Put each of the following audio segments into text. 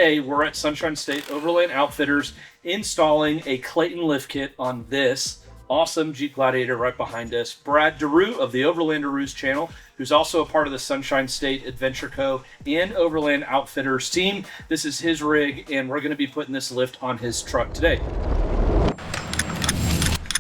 today we're at Sunshine State Overland Outfitters installing a Clayton lift kit on this awesome Jeep Gladiator right behind us. Brad DeRue of the Overlanderoos channel, who's also a part of the Sunshine State Adventure Co. and Overland Outfitters team. This is his rig, and we're going to be putting this lift on his truck today.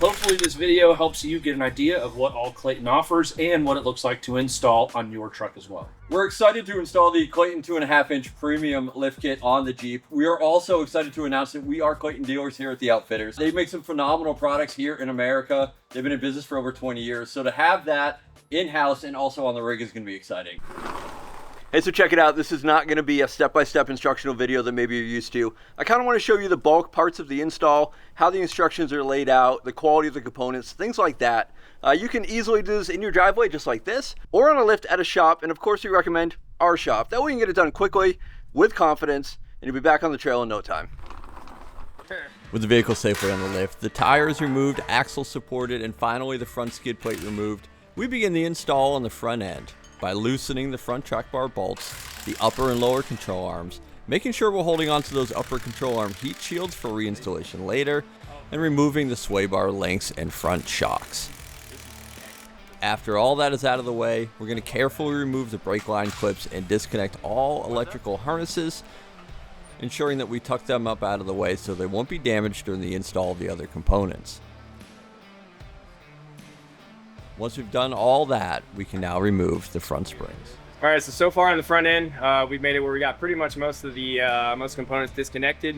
Hopefully this video helps you get an idea of what all Clayton offers and what it looks like to install on your truck as well. We're excited to install the Clayton 2.5-inch premium lift kit on the Jeep. We are also excited to announce that we are Clayton dealers here at the Outfitters. They make some phenomenal products here in America. They've been in business for over 20 years. So to have that in-house and also on the rig is going to be exciting. Hey, so check it out. This is not going to be a step-by-step instructional video that maybe you're used to. I kind of want to show you the bulk parts of the install, how the instructions are laid out, the quality of the components, things like that. You can easily do this in your driveway just like this, or on a lift at a shop, and of course we recommend our shop. That way you can get it done quickly, with confidence, and you'll be back on the trail in no time. With the vehicle safely on the lift, the tires removed, axles supported, and finally the front skid plate removed, we begin the install on the front end by loosening the front track bar bolts, the upper and lower control arms, making sure we're holding on to those upper control arm heat shields for reinstallation later, and removing the sway bar links and front shocks. After all that is out of the way, we're going to carefully remove the brake line clips and disconnect all electrical harnesses, ensuring that we tuck them up out of the way so they won't be damaged during the install of the other components. Once we've done all that, we can now remove the front springs. All right, so far on the front end, we've made it where we got pretty much most of the most components disconnected.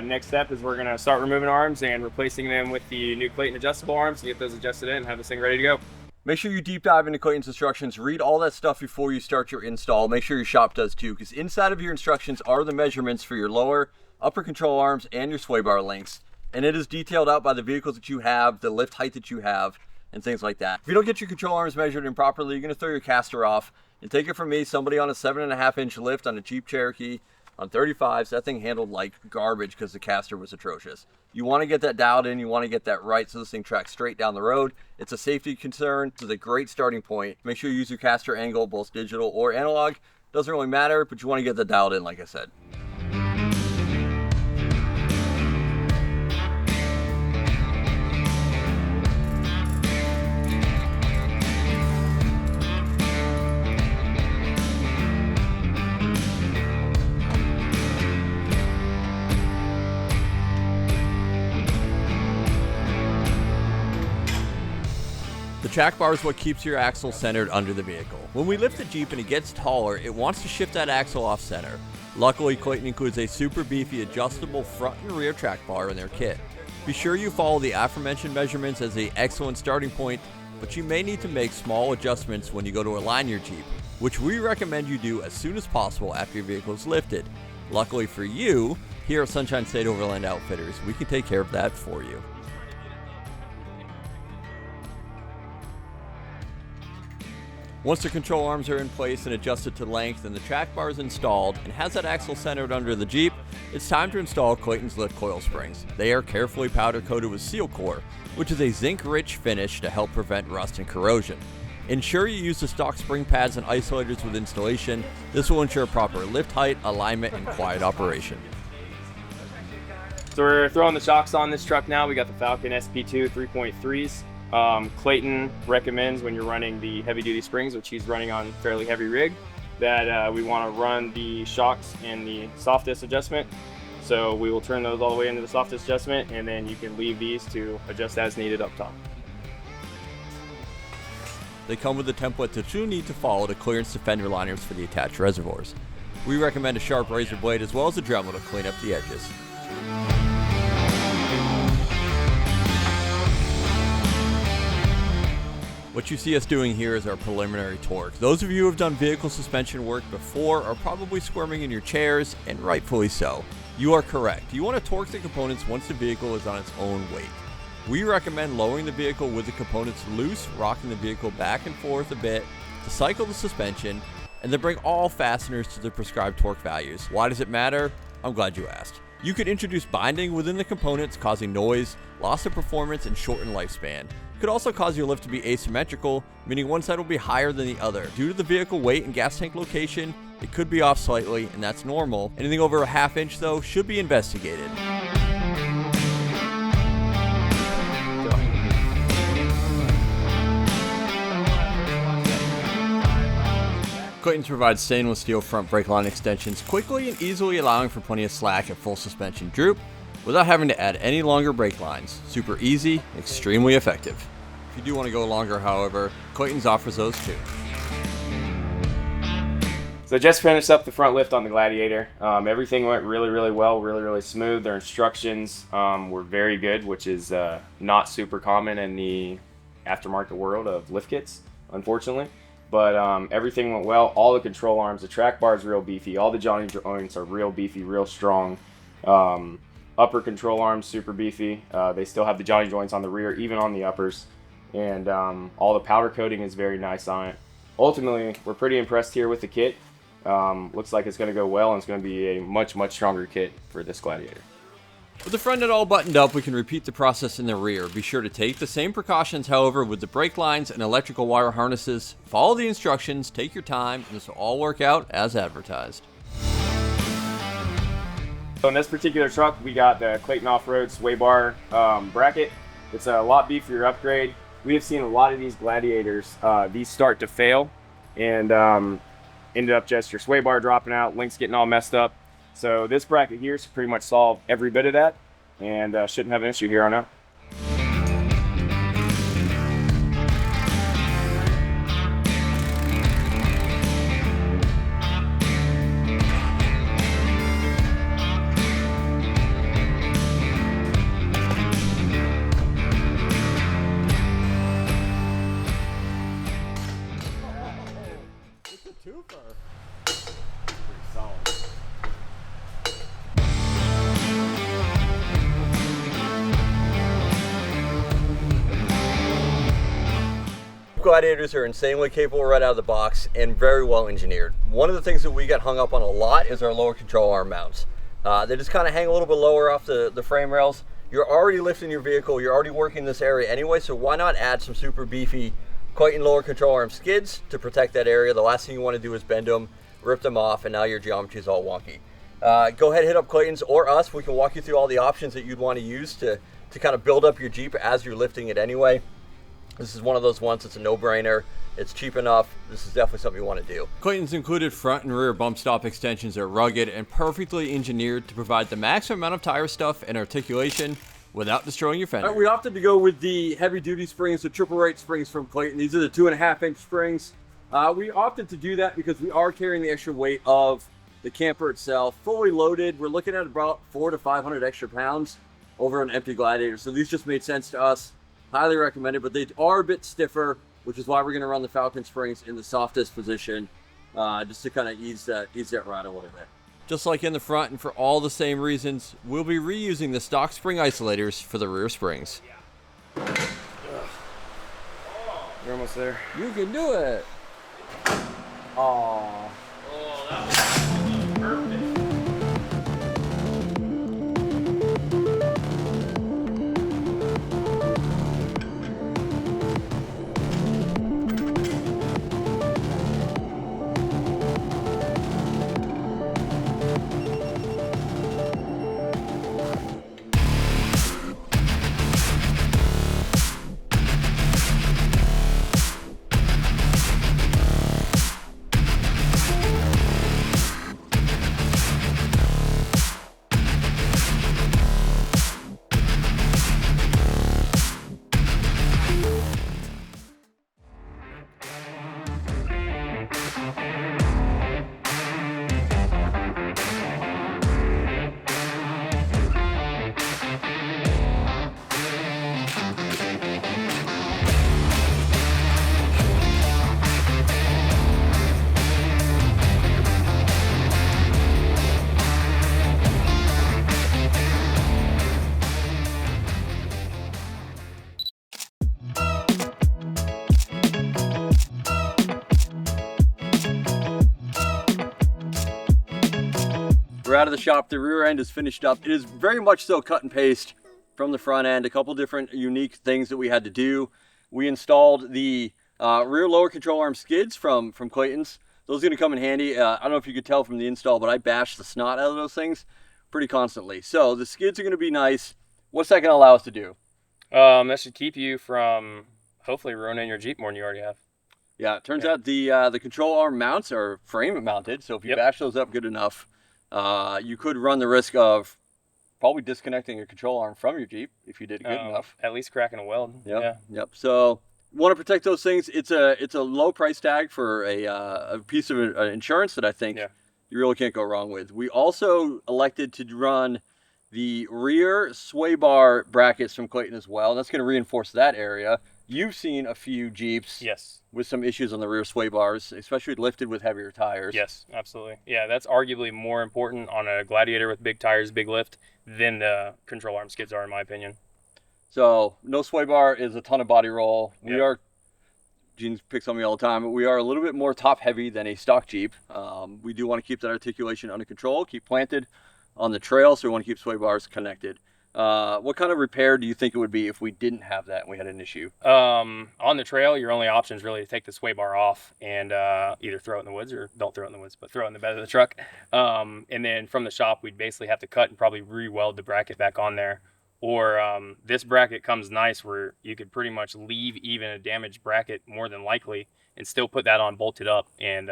Next step is we're gonna start removing arms and replacing them with the new Clayton adjustable arms to get those adjusted in and have this thing ready to go. Make sure you deep dive into Clayton's instructions, read all that stuff before you start your install. Make sure your shop does too, because inside of your instructions are the measurements for your lower, upper control arms and your sway bar links. And it is detailed out by the vehicles that you have, the lift height that you have, and things like that. If you don't get your control arms measured in properly, you're gonna throw your caster off. And take it from me, somebody on a 7.5-inch lift on a Jeep Cherokee on 35s, that thing handled like garbage because the caster was atrocious. You wanna get that dialed in, you wanna get that right so this thing tracks straight down the road. It's a safety concern, it's a great starting point. Make sure you use your caster angle, both digital or analog. Doesn't really matter, but you wanna get that dialed in like I said. The track bar is what keeps your axle centered under the vehicle. When we lift the Jeep and it gets taller, it wants to shift that axle off center. Luckily, Clayton includes a super beefy adjustable front and rear track bar in their kit. Be sure you follow the aforementioned measurements as an excellent starting point, but you may need to make small adjustments when you go to align your Jeep, which we recommend you do as soon as possible after your vehicle is lifted. Luckily for you, here at Sunshine State Overland Outfitters, we can take care of that for you. Once the control arms are in place and adjusted to length and the track bar is installed and has that axle centered under the Jeep, it's time to install Clayton's lift coil springs. They are carefully powder coated with seal core, which is a zinc-rich finish to help prevent rust and corrosion. Ensure you use the stock spring pads and isolators with installation. This will ensure proper lift height, alignment, and quiet operation. So we're throwing the shocks on this truck now. We got the Falcon SP2 3.3s. Clayton recommends when you're running the heavy duty springs, which he's running on fairly heavy rig, that we want to run the shocks in the softest adjustment. So we will turn those all the way into the softest adjustment, and then you can leave these to adjust as needed up top. They come with a template that you need to follow to clearance the fender liners for the attached reservoirs. We recommend a sharp razor blade as well as a Dremel to clean up the edges. What you see us doing here is our preliminary torque. Those of you who have done vehicle suspension work before are probably squirming in your chairs, and rightfully so. You are correct. You want to torque the components once the vehicle is on its own weight. We recommend lowering the vehicle with the components loose, rocking the vehicle back and forth a bit to cycle the suspension, and then bring all fasteners to the prescribed torque values. Why does it matter? I'm glad you asked. You could introduce binding within the components, causing noise, loss of performance, and shortened lifespan. It could also cause your lift to be asymmetrical, meaning one side will be higher than the other. Due to the vehicle weight and gas tank location, It could be off slightly, and that's normal. Anything over a ½ inch, though, should be investigated. Clayton provides stainless steel front brake line extensions quickly and easily, allowing for plenty of slack at full suspension droop without having to add any longer brake lines. Super easy, extremely effective. If you do want to go longer, however, Clayton's offers those too. So just finished up the front lift on the Gladiator. Everything went really well, really smooth. Their instructions were very good, which is not super common in the aftermarket world of lift kits, unfortunately. But everything went well. All the control arms, the track bar is real beefy. All the Johnny joints are real beefy, real strong. Upper control arms, super beefy. They still have the Johnny joints on the rear, even on the uppers. And all the powder coating is very nice on it. Ultimately, we're pretty impressed here with the kit. Looks like it's going to go well, and it's going to be a much stronger kit for this Gladiator. With the front end all buttoned up, we can repeat the process in the rear. Be sure to take the same precautions, however, with the brake lines and electrical wire harnesses. Follow the instructions, take your time, and this will all work out as advertised. So in this particular truck, we got the Clayton Offroad sway bar bracket. It's a lot beefier upgrade. We have seen a lot of these Gladiators, these start to fail, and ended up just your sway bar dropping out, links getting all messed up. So this bracket here should pretty much solve every bit of that, and shouldn't have an issue here on out. Gladiators are insanely capable right out of the box and very well engineered. One of the things that we get hung up on a lot is our lower control arm mounts. They just kind of hang a little bit lower off the frame rails. You're already lifting your vehicle, you're already working this area anyway, so why not add some super beefy Clayton lower control arm skids to protect that area? The last thing you want to do is bend them, rip them off, and now your geometry is all wonky. Go ahead, hit up Clayton's or us. We can walk you through all the options that you'd want to use to kind of build up your Jeep as you're lifting it anyway. This is one of those ones that's a no-brainer. It's cheap enough. This is definitely something you want to do. Clayton's included front and rear bump stop extensions are rugged and perfectly engineered to provide the maximum amount of tire stuff and articulation without destroying your fender. We opted to go with the heavy-duty springs, the triple rate springs from Clayton. These are the 2.5-inch springs. We opted to do that because we are carrying the extra weight of the camper itself. Fully loaded, we're looking at about 400 to 500 extra pounds over an empty Gladiator. So these just made sense to us. Highly recommended, but they are a bit stiffer, which is why we're going to run the Falcon springs in the softest position, just to kind of ease that ride a little bit. Just like in the front, and for all the same reasons, we'll be reusing the stock spring isolators for the rear springs. You're almost there. You can do it. Aww. Oh, that was perfect. We're out of the shop. The rear end is finished up. It is very much so cut and paste from the front end. A couple different unique things that we had to do. We installed the rear lower control arm skids from Clayton's. Those are going to come in handy. I don't know if you could tell from the install, but I bash the snot out of those things pretty constantly. So the skids are going to be nice. What's that going to allow us to do? That should keep you from hopefully ruining your Jeep more than you already have. Yeah, it turns out the control arm mounts are frame mounted, so if you bash those up good enough, you could run the risk of probably disconnecting your control arm from your Jeep if you did it good enough. At least cracking a weld. Yep. So want to protect those things. It's a low price tag for a piece of insurance that I think you really can't go wrong with. We also elected to run the rear sway bar brackets from Clayton as well. That's going to reinforce that area. You've seen a few Jeeps with some issues on the rear sway bars, especially lifted with heavier tires. Yes, absolutely. Yeah, that's arguably more important on a Gladiator with big tires, big lift, than the control arm skids are, in my opinion. So no sway bar is a ton of body roll. We are, Gene picks on me all the time, but we are a little bit more top heavy than a stock Jeep. We do want to keep that articulation under control, keep planted on the trail, so we want to keep sway bars connected. What kind of repair do you think it would be if we didn't have that and we had an issue? On the trail, your only option is really to take the sway bar off and either throw it in the woods, or don't throw it in the woods, but throw it in the bed of the truck. And then from the shop, we'd basically have to cut and probably re-weld the bracket back on there. Or this bracket comes nice where you could pretty much leave even a damaged bracket more than likely and still put that on bolted up and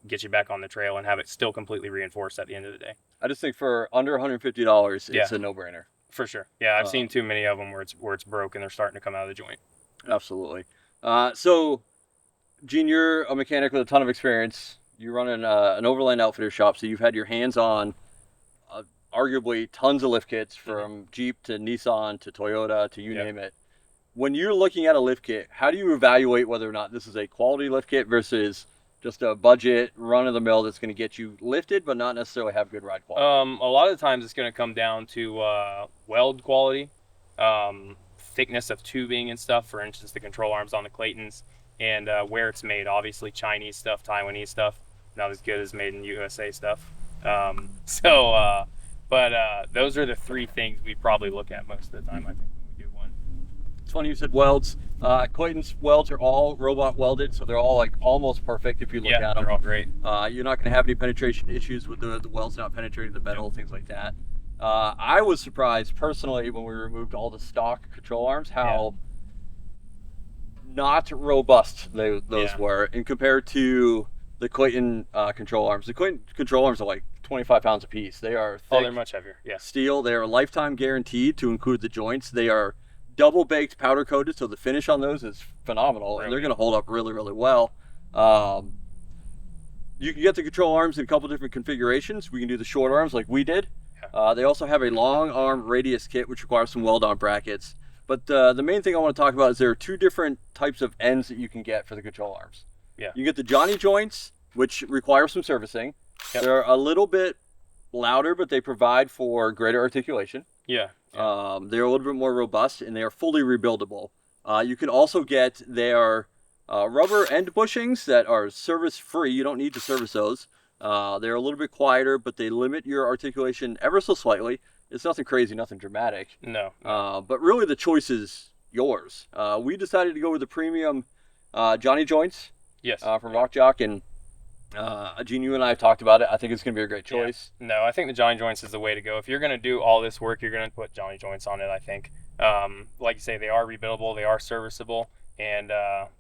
get you back on the trail and have it still completely reinforced at the end of the day. I just think for under $150, it's a no-brainer. For sure. Yeah, I've seen too many of them where it's broke and they're starting to come out of the joint. Absolutely. So, Gene, you're a mechanic with a ton of experience. You run an Overland Outfitter shop, so you've had your hands on arguably tons of lift kits from Jeep to Nissan to Toyota to you name it. When you're looking at a lift kit, how do you evaluate whether or not this is a quality lift kit versus just a budget run-of-the-mill that's going to get you lifted but not necessarily have good ride quality? A lot of the times it's going to come down to weld quality, thickness of tubing and stuff. For instance, the control arms on the Claytons, and where it's made. Obviously, Chinese stuff, Taiwanese stuff, not as good as made in USA stuff. But those are the three things we probably look at most of the time, I think, when we do one. It's funny you said welds. Clayton's welds are all robot welded, so they're all like almost perfect if you look at them. They're all great. You're not going to have any penetration issues with the welds not penetrating the metal, things like that. I was surprised personally when we removed all the stock control arms how not robust those were, and compared to the Clayton control arms. The Clayton control arms are like 25 pounds a piece. They are thick. Oh, they're much heavier. Yeah. Steel. They are lifetime guaranteed to include the joints. They are double baked, powder coated, so the finish on those is phenomenal, and they're going to hold up really, really well. You can get the control arms in a couple different configurations. We can do the short arms like we did. They also have a long arm radius kit, which requires some weld-on brackets. But the main thing I want to talk about is there are two different types of ends that you can get for the control arms. Yeah. You get the Johnny joints, which require some servicing. They're a little bit louder, but they provide for greater articulation. Yeah. They're a little bit more robust, and they are fully rebuildable. You can also get their rubber end bushings that are service-free. You don't need to service those. They're a little bit quieter, but they limit your articulation ever so slightly. It's nothing crazy, nothing dramatic. No. But really the choice is yours. We decided to go with the premium Johnny joints from Rock Jock, and Gene, you and I have talked about it. I think it's going to be a great choice. Yeah. No, I think the Johnny joints is the way to go. If you're going to do all this work, you're going to put Johnny joints on it, I think. Like you say, they are rebuildable, they are serviceable, and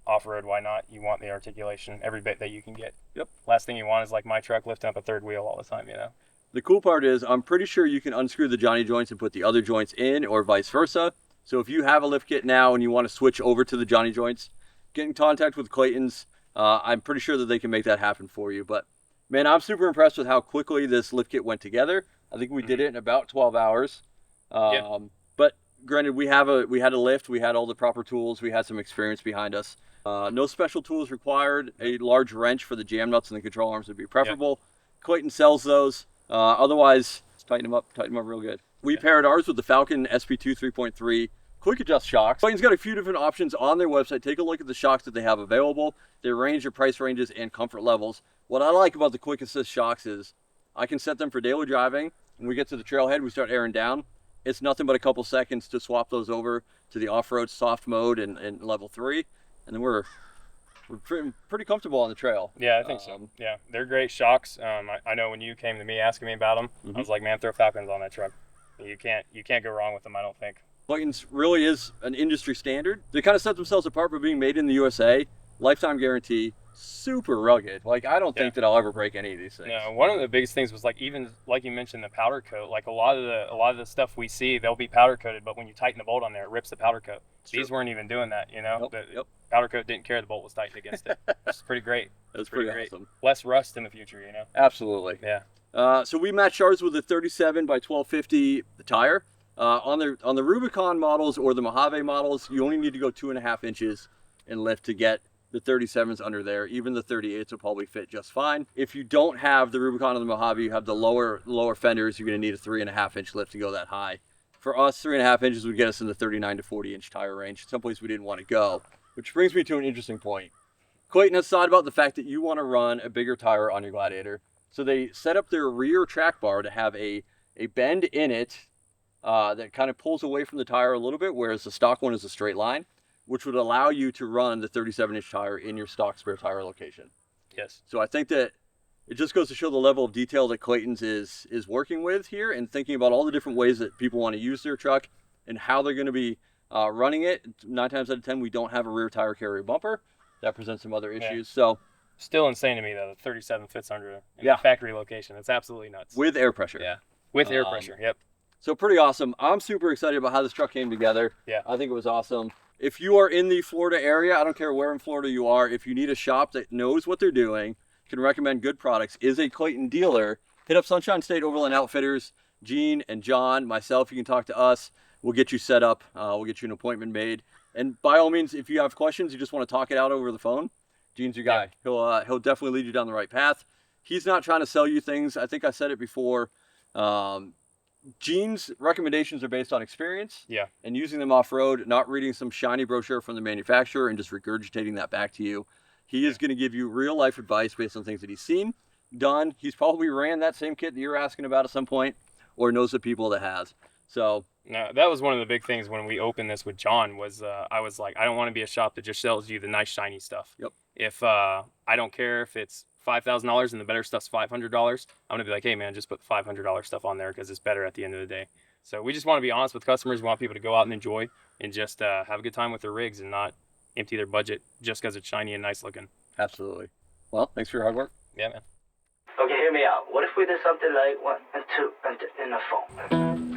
off-road, why not? You want the articulation every bit that you can get. Yep. Last thing you want is like my truck lifting up a third wheel all the time, you know? The cool part is I'm pretty sure you can unscrew the Johnny joints and put the other joints in, or vice versa. So if you have a lift kit now and you want to switch over to the Johnny joints, get in contact with Clayton's. I'm pretty sure that they can make that happen for you. But man, I'm super impressed with how quickly this lift kit went together. I think we did it in about 12 hours. But granted, we had a lift, we had all the proper tools, we had some experience behind us. No special tools required. A large wrench for the jam nuts and the control arms would be preferable. Clayton sells those. Otherwise, tighten them up real good. We paired ours with the Falcon SP2 3.3 quick adjust shocks. Clayton's got a few different options on their website. Take a look at the shocks that they have available, their range, their price ranges, and comfort levels. What I like about the quick assist shocks is I can set them for daily driving. When we get to the trailhead, we start airing down. It's nothing but a couple seconds to swap those over to the off-road soft mode and level 3, and then we're we're pretty comfortable on the trail. Yeah, I think so. Yeah, they're great shocks. I know when you came to me asking me about them, I was like, man, throw Falcons on that truck. You can't go wrong with them, I don't think. Clayton's really is an industry standard. They kind of set themselves apart by being made in the USA, lifetime guarantee, super rugged. Like, I don't think that I'll ever break any of these things. No, one of the biggest things was, like, even like you mentioned, the powder coat. Like, a lot of the stuff we see, they'll be powder coated, but when you tighten the bolt on there, it rips the powder coat. These weren't even doing that, you know. The powder coat didn't care the bolt was tightened against it. It's pretty great. That's pretty great. awesome. Less rust in the future, you know. Absolutely. Yeah. So we matched ours with a 37 by 1250 tire. On the Rubicon models or the Mojave models, you only need to go 2.5 inches in lift to get the 37s under there. Even the 38s will probably fit just fine. If you don't have the Rubicon or the Mojave, you have the lower fenders, you're going to need a 3.5 inch lift to go that high. For us, 3.5 inches would get us in the 39 to 40 inch tire range, someplace we didn't want to go. Which brings me to an interesting point. Clayton has thought about the fact that you want to run a bigger tire on your Gladiator. So they set up their rear track bar to have a bend in it that kind of pulls away from the tire a little bit, whereas the stock one is a straight line, which would allow you to run the 37-inch tire in your stock spare tire location. Yes. So I think that it just goes to show the level of detail that Clayton's is working with here, and thinking about all the different ways that people want to use their truck and how they're going to be running it. 9 times out of 10, we don't have a rear tire carrier bumper. That presents some other issues. So still insane to me though. The 37 fits under the factory location. It's absolutely nuts. With air pressure. Yeah. With air pressure. Yep. So pretty awesome. I'm super excited about how this truck came together. Yeah. I think it was awesome. If you are in the Florida area, I don't care where in Florida you are, if you need a shop that knows what they're doing, can recommend good products, is a Clayton dealer, hit up Sunshine State Overland Outfitters, Gene and John, myself. You can talk to us. We'll get you set up. We'll get you an appointment made. And by all means, if you have questions, you just want to talk it out over the phone, Gene's your guy. He'll definitely lead you down the right path. He's not trying to sell you things. I think I said it before. Gene's recommendations are based on experience and using them off-road, not reading some shiny brochure from the manufacturer and just regurgitating that back to you. He is going to give you real-life advice based on things that he's seen, done. He's probably ran that same kit that you're asking about at some point, or knows the people that has. So no, that was one of the big things when we opened this with John was I was like, I don't want to be a shop that just sells you the nice shiny stuff. Yep. If I don't care if it's $5,000 and the better stuff's $500, I'm gonna be like, hey man, just put the $500 stuff on there because it's better at the end of the day. So we just want to be honest with customers. We want people to go out and enjoy and just have a good time with their rigs and not empty their budget just because it's shiny and nice looking. Absolutely. Well, thanks for your hard work. Yeah, man. Okay, hear me out. What if we did something like 1 and 2 and in the phone?